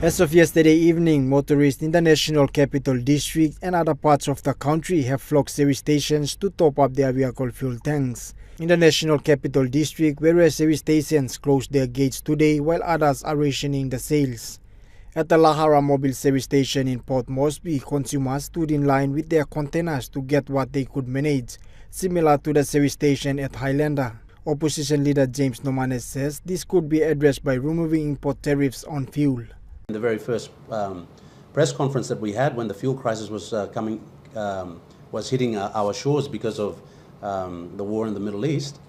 As of yesterday evening, motorists in the National Capital District and other parts of the country have flocked service stations to top up their vehicle fuel tanks. In the National Capital District, various service stations closed their gates today while others are rationing the sales. At the Lahara Mobile Service Station in Port Moresby, consumers stood in line with their containers to get what they could manage, similar to the service station at Highlander. Opposition leader James Nomanes says this could be addressed by removing import tariffs on fuel. In the very first press conference that we had when the fuel crisis was was hitting our shores because of the war in the Middle East,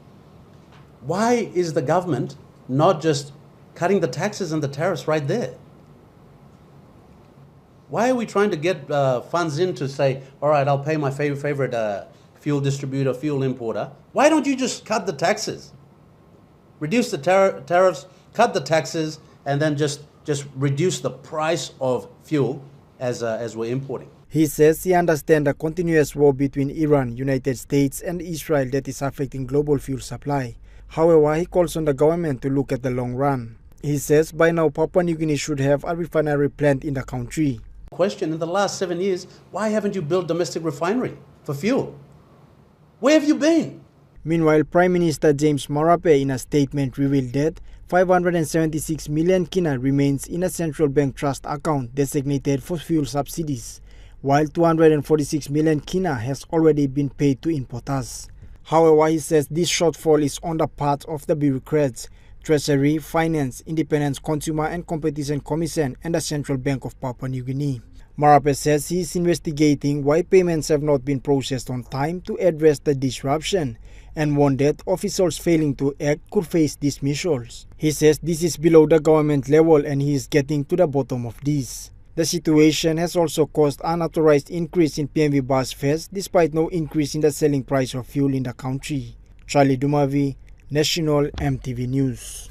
why is the government not just cutting the taxes and the tariffs right there? Why are we trying to get funds in to say, all right, I'll pay my favorite fuel distributor, fuel importer? Why don't you just cut the taxes? Reduce the tariffs, cut the taxes, and then just reduce the price of fuel as we're importing. He says he understands the continuous war between Iran, United States and Israel that is affecting global fuel supply. However, he calls on the government to look at the long run. He says by now Papua New Guinea should have a refinery plant in the country. Question, in the last 7 years, why haven't you built domestic refinery for fuel? Where have you been? Meanwhile, Prime Minister James Marape in a statement revealed that 576 million kina remains in a central bank trust account designated for fuel subsidies, while 246 million kina has already been paid to importers. However, he says this shortfall is on the part of the bureaucrats, Treasury, Finance, Independent Consumer and Competition Commission and the Central Bank of Papua New Guinea. Marape says he is investigating why payments have not been processed on time to address the disruption and warned that officials failing to act could face dismissals. He says this is below the government level and he is getting to the bottom of this. The situation has also caused unauthorized increase in PMV bus fares despite no increase in the selling price of fuel in the country. Charlie Dumavi, National MTV News.